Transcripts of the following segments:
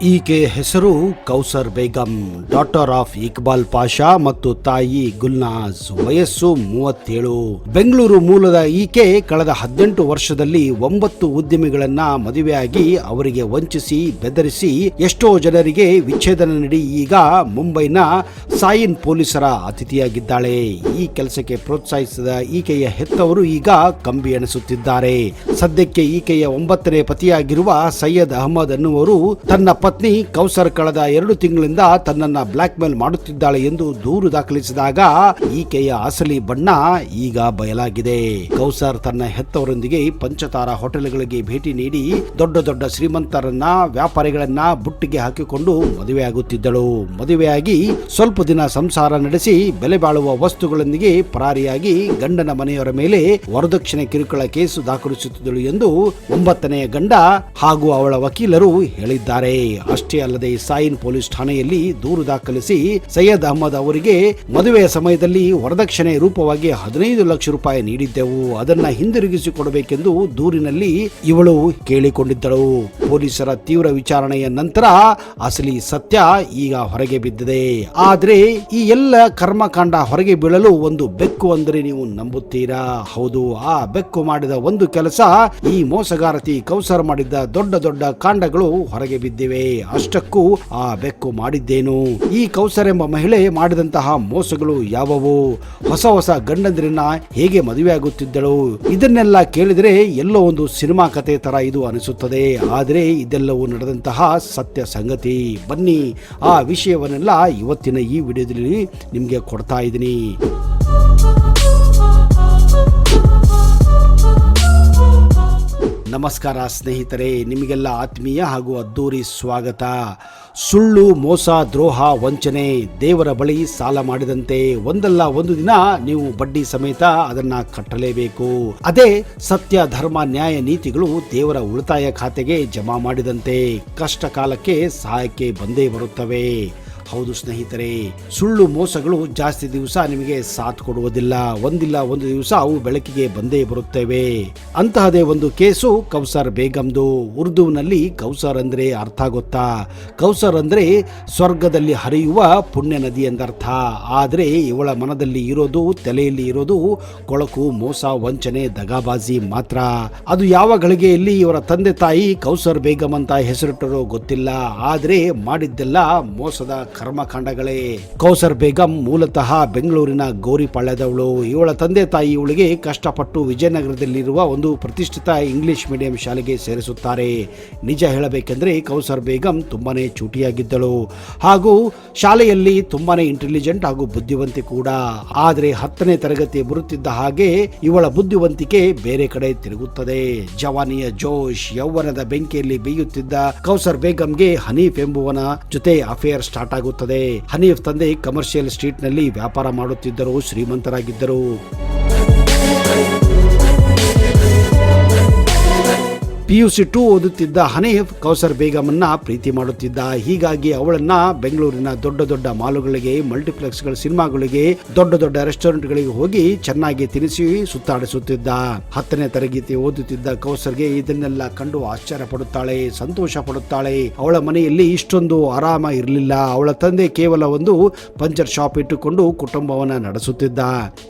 ಈಕೆ ಹೆಸರು Kausar Begum, daughter of Iqbal Pasha ಮತ್ತು ತಾಯಿ ಗುಲ್ನಾಜ್. ವಯಸ್ಸು 37. ಬೆಂಗಳೂರು ಮೂಲದ ಈಕೆ ಕಳೆದ 18 ವರ್ಷದಲ್ಲಿ 9 ಉದ್ಯಮಿಗಳನ್ನ ಮದುವೆಯಾಗಿ ಅವರಿಗೆ ವಂಚಿಸಿ ಬೆದರಿಸಿ ಎಷ್ಟೋ ಜನರಿಗೆ ವಿಚ್ಛೇದನ ನೀಡಿ ಈಗ ಮುಂಬೈನ ಸಾಯಿನ್ ಪೊಲೀಸರ ಅತಿಥಿಯಾಗಿದ್ದಾಳೆ. ಈ ಕೆಲಸಕ್ಕೆ ಪ್ರೋತ್ಸಾಹಿಸಿದ ಈಕೆಯ ಹೆತ್ತವರು ಈಗ ಕಂಬಿ ಎಣಿಸುತ್ತಿದ್ದಾರೆ. ಸದ್ಯಕ್ಕೆ ಈಕೆಯ 9ನೇ ಪತಿಯಾಗಿರುವ ಸೈಯದ್ ಅಹಮದ್ ಅನ್ನುವರು ತನ್ನ ಪತ್ನಿ ಕೌಸರ್ ಕಳೆದ 2 ತಿಂಗಳಿಂದ ತನ್ನನ್ನ ಬ್ಲಾಕ್ ಮೇಲ್ ಮಾಡುತ್ತಿದ್ದಾಳೆ ಎಂದು ದೂರು ದಾಖಲಿಸಿದಾಗ ಈಕೆಯ ಅಸಲಿ ಬಣ್ಣ ಈಗ ಬಯಲಾಗಿದೆ. ಕೌಸರ್ ತನ್ನ ಹೆತ್ತವರೊಂದಿಗೆ ಪಂಚತಾರ ಹೋಟೆಲ್ಗಳಿಗೆ ಭೇಟಿ ನೀಡಿ ದೊಡ್ಡ ದೊಡ್ಡ ಶ್ರೀಮಂತರನ್ನ ವ್ಯಾಪಾರಿಗಳನ್ನ ಬುಟ್ಟಿಗೆ ಹಾಕಿಕೊಂಡು ಮದುವೆಯಾಗುತ್ತಿದ್ದಳು. ಮದುವೆಯಾಗಿ ಸ್ವಲ್ಪ ದಿನ ಸಂಸಾರ ನಡೆಸಿ ಬೆಲೆ ಬಾಳುವ ವಸ್ತುಗಳೊಂದಿಗೆ ಪರಾರಿಯಾಗಿ ಗಂಡನ ಮನೆಯವರ ಮೇಲೆ ವರದಕ್ಷಿಣೆ ಕಿರುಕುಳ ಕೇಸು ದಾಖಲಿಸುತ್ತಿದ್ದಳು ಎಂದು 9ನೇ ಗಂಡ ಹಾಗೂ ಅವಳ ವಕೀಲರು ಹೇಳಿದ್ದಾರೆ. ಅಷ್ಟೇ ಅಲ್ಲದೆ ಸಾಯಿನ್ ಪೊಲೀಸ್ ಠಾಣೆಯಲ್ಲಿ ದೂರು ದಾಖಲಿಸಿ ಸೈಯದ್ ಅಹಮದ್ ಅವರಿಗೆ ಮದುವೆಯ ಸಮಯದಲ್ಲಿ ವರದಕ್ಷಿಣೆ ರೂಪವಾಗಿ 15 ಲಕ್ಷ ರೂಪಾಯಿ ನೀಡಿದ್ದೆವು, ಅದನ್ನ ಹಿಂದಿರುಗಿಸಿ ಕೊಡಬೇಕೆಂದು ದೂರಿನಲ್ಲಿ ಇವಳು ಕೇಳಿಕೊಂಡಿದ್ದಳು. ಪೊಲೀಸರ ತೀವ್ರ ವಿಚಾರಣೆಯ ನಂತರ ಅಸಲಿ ಸತ್ಯ ಈಗ ಹೊರಗೆ ಬಿದ್ದಿದೆ. ಆದ್ರೆ ಈ ಎಲ್ಲ ಕರ್ಮಕಾಂಡ ಹೊರಗೆ ಬೀಳಲು ಒಂದು ಬೆಕ್ಕು ಅಂದರೆ ನೀವು ನಂಬುತ್ತೀರಾ? ಹೌದು, ಆ ಬೆಕ್ಕು ಮಾಡಿದ ಒಂದು ಕೆಲಸ ಈ ಮೋಸಗಾರತಿ ಕೌಸರ್ ಮಾಡಿದ್ದ ದೊಡ್ಡ ದೊಡ್ಡ ಕಾಂಡಗಳು ಹೊರಗೆ ಬಿದ್ದಿವೆ. ಅಷ್ಟಕ್ಕೂ ಆ ಬೆಕ್ಕು ಮಾಡಿದ್ದೇನು? ಈ ಕೌಸರ್ ಎಂಬ ಮಹಿಳೆ ಮಾಡಿದಂತಹ ಮೋಸಗಳು ಯಾವುವು? ಹೊಸ ಗಂಡಂದ್ರನ್ನ ಹೇಗೆ ಮದುವೆಯಾಗುತ್ತಿದ್ದಳು? ಇದನ್ನೆಲ್ಲ ಕೇಳಿದರೆ ಎಲ್ಲೋ ಒಂದು ಸಿನಿಮಾ ಕಥೆ ತರ ಇದು ಅನಿಸುತ್ತದೆ. ಆದರೆ ಇದೆಲ್ಲವೂ ನಡೆದಂತಹ ಸತ್ಯ ಸಂಗತಿ. ಬನ್ನಿ ಆ ವಿಷಯವನ್ನೆಲ್ಲ ಇವತ್ತಿನ ಈ ವಿಡಿಯೋದಲ್ಲಿ ನಿಮ್ಗೆ ಕೊಡ್ತಾ ಇದ್ದೀನಿ. ನಮಸ್ಕಾರ ಸ್ನೇಹಿತರೆ, ನಿಮಗೆಲ್ಲ ಆತ್ಮೀಯ ಹಾಗೂ ಅದ್ದೂರಿ ಸ್ವಾಗತ. ಸುಳ್ಳು, ಮೋಸ, ದ್ರೋಹ, ವಂಚನೆ, ದೇವರ ಬಳಿ ಸಾಲ ಮಾಡಿದಂತೆ ಒಂದಲ್ಲ ಒಂದು ದಿನ ನೀವು ಬಡ್ಡಿ ಸಮೇತ ಅದನ್ನ ಕಟ್ಟಲೇಬೇಕು. ಅದೇ ಸತ್ಯ, ಧರ್ಮ, ನ್ಯಾಯ, ನೀತಿಗಳು ದೇವರ ಉಳಿತಾಯ ಖಾತೆಗೆ ಜಮಾ ಮಾಡಿದಂತೆ ಕಷ್ಟ ಕಾಲಕ್ಕೆ ಸಹಾಯಕ್ಕೆ ಬಂದೇ ಬರುತ್ತವೆ. ಹೌದು ಸ್ನೇಹಿತರೆ, ಸುಳ್ಳು ಮೋಸಗಳು ಜಾಸ್ತಿ ದಿವಸ ನಿಮಗೆ ಸಾಥ್ ಕೊಡುವುದಿಲ್ಲ. ಒಂದಿಲ್ಲ ಒಂದು ದಿವಸ ಅವು ಬೆಳಕಿಗೆ ಬಂದೇ ಬರುತ್ತವೆ. ಅಂತಹದೇ ಒಂದು ಕೇಸು ಕೌಸರ್ ಬೇಗಂದು. ಉರ್ದುವಿನಲ್ಲಿ ಕೌಸರ್ ಅಂದ್ರೆ ಅರ್ಥ ಗೊತ್ತಾ? ಕೌಸರ್ ಅಂದ್ರೆ ಸ್ವರ್ಗದಲ್ಲಿ ಹರಿಯುವ ಪುಣ್ಯ ನದಿ ಎಂದರ್ಥ. ಆದ್ರೆ ಇವಳ ಮನದಲ್ಲಿ ಇರೋದು, ತಲೆಯಲ್ಲಿ ಇರೋದು ಕೊಳಕು, ಮೋಸ, ವಂಚನೆ, ದಗಾಬಾಜಿ ಮಾತ್ರ. ಅದು ಯಾವ ಗಳಿಗೆಯಲ್ಲಿ ಇವರ ತಂದೆ ತಾಯಿ ಕೌಸರ್ ಬೇಗಂ ಅಂತ ಹೆಸರಿಟ್ಟರೋ ಗೊತ್ತಿಲ್ಲ. ಆದ್ರೆ ಮಾಡಿದ್ದೆಲ್ಲ ಮೋಸದ ಕರ್ಮಕಾಂಡಗಳೇ. ಕೌಸರ್ ಬೇಗಂ ಮೂಲತಃ ಬೆಂಗಳೂರಿನ ಗೌರಿಪಾಳ್ಯದವಳು. ಇವಳ ತಂದೆ ತಾಯಿ ಇವಳಿಗೆ ಕಷ್ಟಪಟ್ಟು ವಿಜಯನಗರದಲ್ಲಿರುವ ಒಂದು ಪ್ರತಿಷ್ಠಿತ ಇಂಗ್ಲಿಷ್ ಮೀಡಿಯಂ ಶಾಲೆಗೆ ಸೇರಿಸುತ್ತಾರೆ. ನಿಜ ಹೇಳಬೇಕೆಂದ್ರೆ ಕೌಸರ್ ಬೇಗಂ ತುಂಬಾನೇ ಚೂಟಿಯಾಗಿದ್ದಳು ಹಾಗೂ ಶಾಲೆಯಲ್ಲಿ ತುಂಬಾನೇ ಇಂಟೆಲಿಜೆಂಟ್ ಹಾಗೂ ಬುದ್ಧಿವಂತೆ ಕೂಡ. ಆದ್ರೆ 10ನೇ ತರಗತಿ ಬರುತ್ತಿದ್ದ ಹಾಗೆ ಇವಳ ಬುದ್ಧಿವಂತಿಕೆ ಬೇರೆ ಕಡೆ ತಿರುಗುತ್ತದೆ. ಜವಾನಿಯ ಜೋಶ್, ಯೌವನದ ಬೆಂಕಿಯಲ್ಲಿ ಬೇಯುತ್ತಿದ್ದ ಕೌಸರ್ ಬೇಗಂಗೆ ಹನೀಫ್ ಎಂಬುವನ ಜೊತೆ ಅಫೇರ್ ಸ್ಟಾರ್ಟ್ ಆಗುತ್ತದೆ. ಹನೀಫ್ ತಂದೆ ಕಮರ್ಷಿಯಲ್ ಸ್ಟ್ರೀಟ್ ನಲ್ಲಿ ವ್ಯಾಪಾರ ಮಾಡುತ್ತಿದ್ದರು, ಶ್ರೀಮಂತರಾಗಿದ್ದರು. PUC 2 ಓದುತ್ತಿದ್ದ ಹನೀಫ್ ಕೌಸರ್ ಬೇಗಂನ ಪ್ರೀತಿ ಮಾಡುತ್ತಿದ್ದ. ಹೀಗಾಗಿ ಅವಳನ್ನ ಬೆಂಗಳೂರಿನ ದೊಡ್ಡ ದೊಡ್ಡ ಮಾಲುಗಳಿಗೆ, ಮಲ್ಟಿಪ್ಲೆಕ್ಸ್ಗಳ ಸಿನಿಮಾಗಳಿಗೆ, ದೊಡ್ಡ ದೊಡ್ಡ ರೆಸ್ಟೋರೆಂಟ್ಗಳಿಗೆ ಹೋಗಿ ಚೆನ್ನಾಗಿ ತಿನಿಸಿ ಸುತ್ತಾಡಿಸುತ್ತಿದ್ದ. 10ನೇ ತರಗತಿ ಓದುತ್ತಿದ್ದ ಕೌಸರ್ಗೆ ಇದನ್ನೆಲ್ಲ ಕಂಡು ಆಶ್ಚರ್ಯ ಪಡುತ್ತಾಳೆ, ಸಂತೋಷ ಪಡುತ್ತಾಳೆ. ಅವಳ ಮನೆಯಲ್ಲಿ ಇಷ್ಟೊಂದು ಆರಾಮ ಇರಲಿಲ್ಲ. ಅವಳ ತಂದೆ ಕೇವಲ ಒಂದು ಪಂಚರ್ ಶಾಪ್ ಇಟ್ಟುಕೊಂಡು ಕುಟುಂಬವನ್ನ ನಡೆಸುತ್ತಿದ್ದ.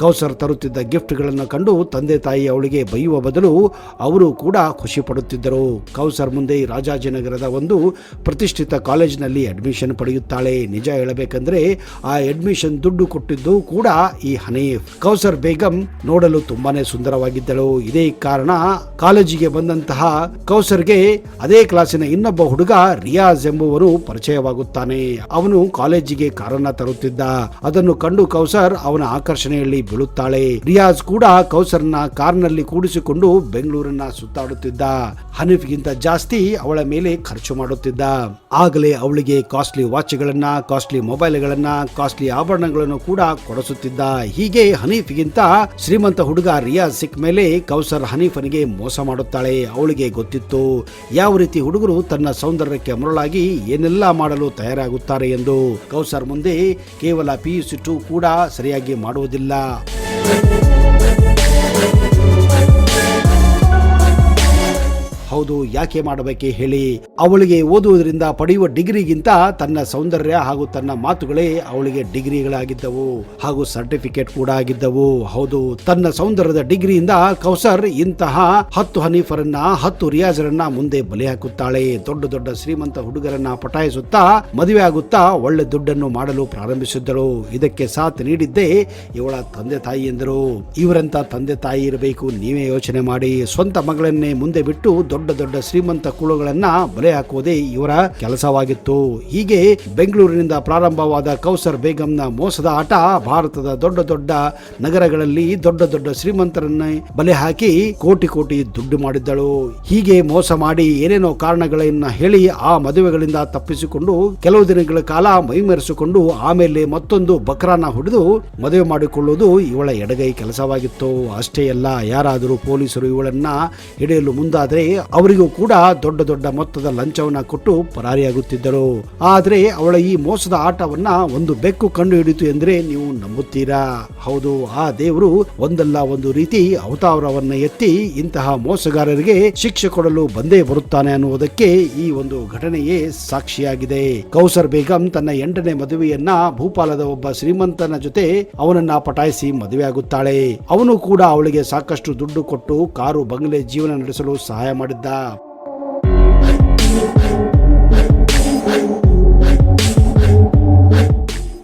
ಕೌಸರ್ ತರುತ್ತಿದ್ದ ಗಿಫ್ಟ್ ಗಳನ್ನು ಕಂಡು ತಂದೆ ತಾಯಿ ಅವಳಿಗೆ ಬೈಯುವ ಬದಲು ಅವರು ಕೂಡ ಖುಷಿ ಪಡುತ್ತಿದ್ದರು. ಕೌಸರ್ ಮುಂದೆ ರಾಜಾಜಿನಗರದ ಒಂದು ಪ್ರತಿಷ್ಠಿತ ಕಾಲೇಜಿನಲ್ಲಿ ಅಡ್ಮಿಷನ್ ಪಡೆಯುತ್ತಾಳೆ. ನಿಜ ಹೇಳಬೇಕಂದ್ರೆ ಆ ಅಡ್ಮಿಷನ್ ದುಡ್ಡು ಕೊಟ್ಟಿದ್ದು ಕೂಡ ಈ ಹನೀಫ್. ಕೌಸರ್ ಬೇಗಂ ನೋಡಲು ತುಂಬಾನೇ ಸುಂದರವಾಗಿದ್ದಳು. ಇದೇ ಕಾರಣ ಕಾಲೇಜಿಗೆ ಬಂದಂತಹ ಕೌಸರ್ಗೆ ಅದೇ ಕ್ಲಾಸಿನ ಇನ್ನೊಬ್ಬ ಹುಡುಗ ರಿಯಾಜ್ ಎಂಬುವರು ಪರಿಚಯವಾಗುತ್ತಾನೆ. ಅವನು ಕಾಲೇಜಿಗೆ ಕಾರನ್ನ ತರುತ್ತಿದ್ದ. ಅದನ್ನು ಕಂಡು ಕೌಸರ್ ಅವನ ಆಕರ್ಷಣೆಯಲ್ಲಿ ಬೀಳುತ್ತಾಳೆ. ರಿಯಾಜ್ ಕೂಡ ಕೌಸರ್ನ ಕಾರ್ನಲ್ಲಿ ಕೂಡಿಸಿಕೊಂಡು ಬೆಂಗಳೂರನ್ನ ಸುತ್ತಾಡುತ್ತಿದ್ದ. ಹನೀಫ್ಗಿಂತ ಜಾಸ್ತಿ ಅವಳ ಮೇಲೆ ಖರ್ಚು ಮಾಡುತ್ತಿದ್ದ. ಆಗಲೇ ಅವಳಿಗೆ ಕಾಸ್ಟ್ಲಿ ವಾಚ್ಗಳನ್ನ, ಕಾಸ್ಟ್ಲಿ ಮೊಬೈಲ್ಗಳನ್ನ, ಕಾಸ್ಟ್ಲಿ ಆಭರಣಗಳನ್ನು ಕೂಡ ಕೊಡಿಸುತ್ತಿದ್ದ. ಹೀಗೆ ಹನೀಫ್ಗಿಂತ ಶ್ರೀಮಂತ ಹುಡುಗ ರಿಯಾಜ್ ಸಿಕ್ಕ ಮೇಲೆ ಕೌಸರ್ ಹನೀಫನಿಗೆ ಮೋಸ ಮಾಡುತ್ತಾಳೆ. ಅವಳಿಗೆ ಗೊತ್ತಿತ್ತು ಯಾವ ರೀತಿ ಹುಡುಗರು ತನ್ನ ಸೌಂದರ್ಯಕ್ಕೆ ಮರಳಾಗಿ ಏನೆಲ್ಲ ಮಾಡಲು ತಯಾರಾಗುತ್ತಾರೆ ಎಂದು. ಕೌಸರ್ ಮುಂದೆ ಕೇವಲ PUC 2 ಕೂಡ ಸರಿಯಾಗಿ ಮಾಡುವುದಿಲ್ಲ. ಹೌದು, ಯಾಕೆ ಮಾಡಬೇಕೆ ಹೇಳಿ? ಅವಳಿಗೆ ಓದುವುದರಿಂದ ಪಡೆಯುವ ಡಿಗ್ರಿಗಿಂತ ತನ್ನ ಸೌಂದರ್ಯ ಹಾಗೂ ತನ್ನ ಮಾತುಗಳೇ ಅವಳಿಗೆ ಡಿಗ್ರಿಗಳಾಗಿದ್ದವು ಹಾಗೂ ಸರ್ಟಿಫಿಕೇಟ್ ಕೂಡ ಆಗಿದ್ದವು. ಹೌದು, ತನ್ನ ಸೌಂದರ್ಯದ ಡಿಗ್ರಿಯಿಂದ ಕೌಸರ್ ಇಂತಹ 10 ಹನೀಫರನ್ನ 10 ರಿಯಾಜರನ್ನ ಮುಂದೆ ಬಲಿ ಹಾಕುತ್ತಾಳೆ. ದೊಡ್ಡ ದೊಡ್ಡ ಶ್ರೀಮಂತ ಹುಡುಗರನ್ನ ಪಟಾಯಿಸುತ್ತಾ ಮದುವೆ ಆಗುತ್ತಾ ಒಳ್ಳೆ ದುಡ್ಡನ್ನು ಮಾಡಲು ಪ್ರಾರಂಭಿಸಿದ್ದಳು. ಇದಕ್ಕೆ ಸಾಥ್ ನೀಡಿದ್ದೇ ಇವಳ ತಂದೆ ತಾಯಿ ಎಂದರು. ಇವರಂತ ತಂದೆ ತಾಯಿ ಇರಬೇಕು, ನೀವೇ ಯೋಚನೆ ಮಾಡಿ. ಸ್ವಂತ ಮಗಳನ್ನೇ ಮುಂದೆ ಬಿಟ್ಟು ದೊಡ್ಡ ದೊಡ್ಡ ಶ್ರೀಮಂತ ಕುಳುಗಳನ್ನ ಬಲೆ ಹಾಕುವುದೇ ಇವರ ಕೆಲಸವಾಗಿತ್ತು. ಹೀಗೆ ಬೆಂಗಳೂರಿನಿಂದ ಪ್ರಾರಂಭವಾದ ಕೌಸರ್ ಬೇಗಂನ ಮೋಸದ ಆಟ ಭಾರತದ ದೊಡ್ಡ ದೊಡ್ಡ ನಗರಗಳಲ್ಲಿ ದೊಡ್ಡ ದೊಡ್ಡ ಶ್ರೀಮಂತರನ್ನ ಬಲೆ ಹಾಕಿ ಕೋಟಿ ಕೋಟಿ ದುಡ್ಡು ಮಾಡಿದ್ದಳು. ಹೀಗೆ ಮೋಸ ಮಾಡಿ ಏನೇನೋ ಕಾರಣಗಳನ್ನ ಹೇಳಿ ಆ ಮದುವೆಗಳಿಂದ ತಪ್ಪಿಸಿಕೊಂಡು ಕೆಲವು ದಿನಗಳ ಕಾಲ ಮೈಮರೆಸಿಕೊಂಡು ಆಮೇಲೆ ಮತ್ತೊಂದು ಬಕ್ರಾನ ಹೊಡೆದು ಮದುವೆ ಮಾಡಿಕೊಳ್ಳುವುದು ಇವಳ ಎಡಗೈ ಕೆಲಸವಾಗಿತ್ತು. ಅಷ್ಟೇ ಅಲ್ಲ, ಯಾರಾದರೂ ಪೊಲೀಸರು ಇವಳನ್ನ ಹಿಡಿಯಲು ಮುಂದಾದರೆ ಅವರಿಗೂ ಕೂಡ ದೊಡ್ಡ ದೊಡ್ಡ ಮೊತ್ತದ ಲಂಚವನ್ನ ಕೊಟ್ಟು ಪರಾರಿಯಾಗುತ್ತಿದ್ದರು. ಆದರೆ ಅವಳ ಈ ಮೋಸದ ಆಟವನ್ನ ಒಂದು ಬೆಕ್ಕು ಕಂಡು ಹಿಡಿತು ಎಂದ್ರೆ ನೀವು ನಂಬುತ್ತೀರಾ? ಹೌದು, ಆ ದೇವರು ಒಂದಲ್ಲ ಒಂದು ರೀತಿ ಅವತಾರವನ್ನ ಎತ್ತಿ ಇಂತಹ ಮೋಸಗಾರರಿಗೆ ಶಿಕ್ಷೆ ಕೊಡಲು ಬಂದೇ ಬರುತ್ತಾನೆ ಅನ್ನುವುದಕ್ಕೆ ಈ ಒಂದು ಘಟನೆಯೇ ಸಾಕ್ಷಿಯಾಗಿದೆ. ಕೌಸರ್ ಬೇಗಂ ತನ್ನ 8ನೇ ಮದುವೆಯನ್ನ ಭೂಪಾಲದ ಒಬ್ಬ ಶ್ರೀಮಂತನ ಜೊತೆ ಅವನನ್ನ ಪಟಾಯಿಸಿ ಮದುವೆಯಾಗುತ್ತಾಳೆ. ಅವನು ಕೂಡ ಅವಳಿಗೆ ಸಾಕಷ್ಟು ದುಡ್ಡು ಕೊಟ್ಟು ಕಾರು ಬಂಗ್ಲೆ ಜೀವನ ನಡೆಸಲು ಸಹಾಯ ಮಾಡಿದ್ದ.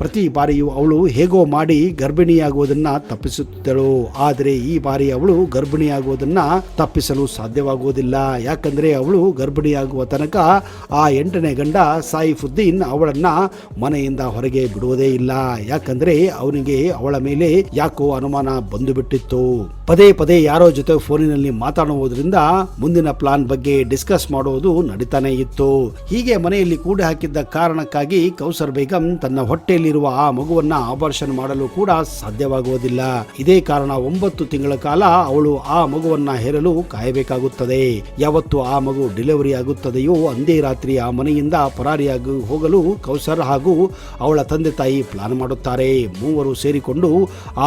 ಪ್ರತಿ ಬಾರಿಯೂ ಅವಳು ಹೇಗೋ ಮಾಡಿ ಗರ್ಭಿಣಿಯಾಗುವುದನ್ನ ತಪ್ಪಿಸುತ್ತಿದ್ದಳು. ಆದರೆ ಈ ಬಾರಿ ಅವಳು ಗರ್ಭಿಣಿಯಾಗುವುದನ್ನ ತಪ್ಪಿಸಲು ಸಾಧ್ಯವಾಗುವುದಿಲ್ಲ. ಯಾಕಂದ್ರೆ ಅವಳು ಗರ್ಭಿಣಿಯಾಗುವ ತನಕ ಆ 8ನೇ ಗಂಡ ಸೈಫುದ್ದೀನ್ ಅವಳನ್ನ ಮನೆಯಿಂದ ಹೊರಗೆ ಬಿಡುವುದೇ ಇಲ್ಲ. ಯಾಕಂದ್ರೆ ಅವನಿಗೆ ಅವಳ ಮೇಲೆ ಯಾಕೋ ಅನುಮಾನ ಬಂದು ಬಿಟ್ಟಿತ್ತು. ಪದೇ ಪದೇ ಯಾರೋ ಜೊತೆ ಫೋನಿನಲ್ಲಿ ಮಾತಾಡುವುದರಿಂದ ಮುಂದಿನ ಪ್ಲಾನ್ ಬಗ್ಗೆ ಡಿಸ್ಕಸ್ ಮಾಡುವುದು ನಡೀತಾನೆ ಇತ್ತು. ಹೀಗೆ ಮನೆಯಲ್ಲಿ ಕೂಡಿ ಹಾಕಿದ್ದ ಕಾರಣಕ್ಕಾಗಿ ಕೌಸರ್ ಬೇಗಂ ತನ್ನ ಹೊಟ್ಟೆಯಲ್ಲಿರುವ ಆ ಮಗುವನ್ನ ಆಪರೇಷನ್ ಮಾಡಲು ಕೂಡ ಸಾಧ್ಯವಾಗುವುದಿಲ್ಲ. ಇದೇ ಕಾರಣ 9 ತಿಂಗಳ ಕಾಲ ಅವಳು ಆ ಮಗುವನ್ನ ಹೇರಲು ಕಾಯಬೇಕಾಗುತ್ತದೆ. ಯಾವತ್ತು ಆ ಮಗು ಡೆಲಿವರಿ ಆಗುತ್ತದೆಯೋ ಅಂದೇ ರಾತ್ರಿ ಆ ಮನೆಯಿಂದ ಪರಾರಿಯಾಗಿ ಹೋಗಲು ಕೌಸರ್ ಹಾಗೂ ಅವಳ ತಂದೆ ತಾಯಿ ಪ್ಲಾನ್ ಮಾಡುತ್ತಾರೆ. ಮೂವರು ಸೇರಿಕೊಂಡು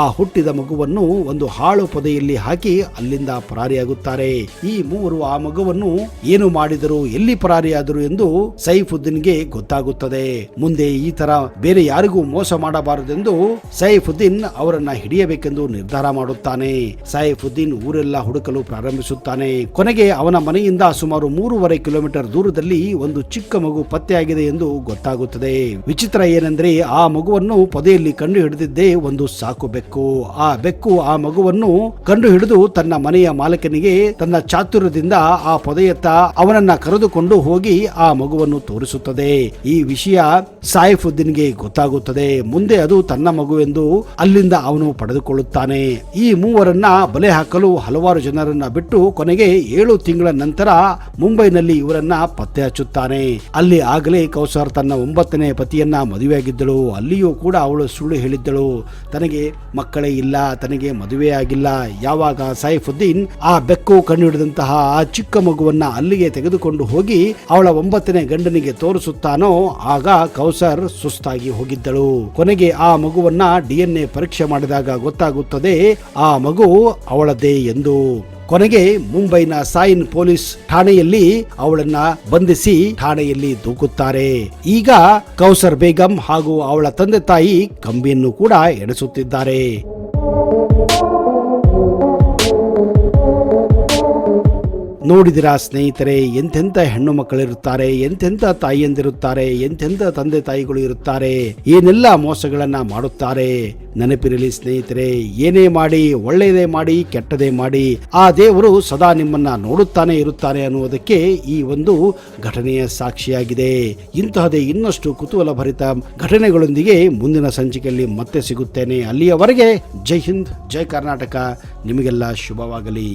ಆ ಹುಟ್ಟಿದ ಮಗುವನ್ನು ಒಂದು ಹಾಳು ಪೊದೆಯಲ್ಲಿ ಹಾಕಿ ಅಲ್ಲಿಂದ ಪರಾರಿಯಾಗುತ್ತಾರೆ. ಈ ಮೂವರು ಆ ಮಗುವನ್ನು ಏನು ಮಾಡಿದರು, ಎಲ್ಲಿ ಪರಾರಿಯಾದರು ಎಂದು ಸೈಫುದ್ದೀನ್ಗೆ ಗೊತ್ತಾಗುತ್ತದೆ. ಮುಂದೆ ಈ ತರ ಬೇರೆ ಯಾರಿಗೂ ಮೋಸ ಮಾಡಬಾರದೆಂದು ಸೈಫುದ್ದೀನ್ ಅವರನ್ನ ಹಿಡಿಯಬೇಕೆಂದು ನಿರ್ಧಾರ ಮಾಡುತ್ತಾನೆ. ಸೈಫುದ್ದೀನ್ ಊರೆಲ್ಲ ಹುಡುಕಲು ಪ್ರಾರಂಭಿಸುತ್ತಾನೆ. ಕೊನೆಗೆ ಅವನ ಮನೆಯಿಂದ ಸುಮಾರು 3.5 ಕಿಲೋಮೀಟರ್ ದೂರದಲ್ಲಿ ಒಂದು ಚಿಕ್ಕ ಮಗು ಪತ್ತೆಯಾಗಿದೆ ಎಂದು ಗೊತ್ತಾಗುತ್ತದೆ. ವಿಚಿತ್ರ ಏನೆಂದ್ರೆ ಆ ಮಗುವನ್ನು ಪೊದೆಯಲ್ಲಿ ಕಂಡು ಹಿಡಿದಿದ್ದೇ ಒಂದು ಸಾಕು ಬೆಕ್ಕು. ಆ ಬೆಕ್ಕು ಆ ಮಗುವನ್ನು ಕಂಡು ಹಿಡಿದು ತನ್ನ ಮನೆಯ ಮಾಲಕನಿಗೆ ತನ್ನ ಚಾತುರ್ಯದಿಂದ ಆ ಪೊದೆಯತ್ತ ಅವನನ್ನ ಕರೆದುಕೊಂಡು ಹೋಗಿ ಆ ಮಗುವನ್ನು ತೋರಿಸುತ್ತದೆ. ಈ ವಿಷಯ ಸೈಫುದ್ದೀನ್ಗೆ ಗೊತ್ತಾಗುತ್ತದೆ. ಮುಂದೆ ಅದು ತನ್ನ ಮಗು ಎಂದು ಅಲ್ಲಿಂದ ಅವನು ಪಡೆದುಕೊಳ್ಳುತ್ತಾನೆ. ಈ ಮೂವರನ್ನ ಬಲೆ ಹಾಕಲು ಹಲವಾರು ಜನರನ್ನ ಬಿಟ್ಟು ಕೊನೆಗೆ 7 ತಿಂಗಳ ನಂತರ ಮುಂಬೈನಲ್ಲಿ ಇವರನ್ನ ಪತ್ತೆ ಹಚ್ಚುತ್ತಾನೆ. ಅಲ್ಲಿ ಆಗಲೇ ಕೌಸರ್ ತನ್ನ 9ನೇ ಪತಿಯನ್ನ ಮದುವೆಯಾಗಿದ್ದಳು. ಅಲ್ಲಿಯೂ ಕೂಡ ಅವಳು ಸುಳ್ಳು ಹೇಳಿದ್ದಳು. ತನಗೆ ಮಕ್ಕಳೇ ಇಲ್ಲ, ತನಗೆ ಮದುವೆ ಆಗಿಲ್ಲ. ಯಾವಾಗ ಸೈಫುದ್ದೀನ್ ಆ ಬೆಕ್ಕು ಕಂಡು ಹಿಡಿದಂತಹ ಆ ಚಿಕ್ಕ ಮಗುವನ್ನ ಅಲ್ಲಿಗೆ ತೆಗೆದುಕೊಂಡು ಹೋಗಿ ಅವಳ 9ನೇ ಗಂಡನಿಗೆ ತೋರಿಸುತ್ತಾನೋ ಆಗ ಕೌಸರ್ ಸುಸ್ತಾಗಿ ಹೋಗಿದ್ದಳು. ಕೊನೆಗೆ ಆ ಮಗುವನ್ನ DNA ಪರೀಕ್ಷೆ ಮಾಡಿದಾಗ ಗೊತ್ತಾಗುತ್ತದೆ ಆ ಮಗು ಅವಳದೇ ಎಂದು. ಕೊನೆಗೆ ಮುಂಬೈನ ಸಾಯಿನ್ ಪೊಲೀಸ್ ಠಾಣೆಯಲ್ಲಿ ಅವಳನ್ನ ಬಂಧಿಸಿ ಠಾಣೆಯಲ್ಲಿ ದೂಕುತ್ತಾರೆ. ಈಗ ಕೌಸರ್ ಬೇಗಂ ಹಾಗೂ ಅವಳ ತಂದೆ ತಾಯಿ ಕಂಬಿಯನ್ನು ಕೂಡ ಎಣಿಸುತ್ತಿದ್ದಾರೆ. ನೋಡಿದಿರಾ ಸ್ನೇಹಿತರೆ, ಎಂತೆಂಥ ಹೆಣ್ಣು ಮಕ್ಕಳಿರುತ್ತಾರೆ, ಎಂತೆಂಥ ತಾಯಿಯಂದಿರುತ್ತಾರೆ, ಎಂತೆಂಥ ತಂದೆ ತಾಯಿಗಳು ಇರುತ್ತಾರೆ, ಏನೆಲ್ಲ ಮೋಸಗಳನ್ನ ಮಾಡುತ್ತಾರೆ. ನೆನಪಿರಲಿ ಸ್ನೇಹಿತರೆ, ಏನೇ ಮಾಡಿ, ಒಳ್ಳೆಯದೇ ಮಾಡಿ, ಕೆಟ್ಟದೇ ಮಾಡಿ, ಆ ದೇವರು ಸದಾ ನಿಮ್ಮನ್ನ ನೋಡುತ್ತಾನೆ ಇರುತ್ತಾನೆ ಅನ್ನುವುದಕ್ಕೆ ಈ ಒಂದು ಘಟನೆಯ ಸಾಕ್ಷಿಯಾಗಿದೆ. ಇಂತಹದೇ ಇನ್ನಷ್ಟು ಕುತೂಹಲ ಭರಿತ ಘಟನೆಗಳೊಂದಿಗೆ ಮುಂದಿನ ಸಂಚಿಕೆಯಲ್ಲಿ ಮತ್ತೆ ಸಿಗುತ್ತೇನೆ. ಅಲ್ಲಿಯವರೆಗೆ ಜೈ ಹಿಂದ್, ಜೈ ಕರ್ನಾಟಕ. ನಿಮಗೆಲ್ಲ ಶುಭವಾಗಲಿ.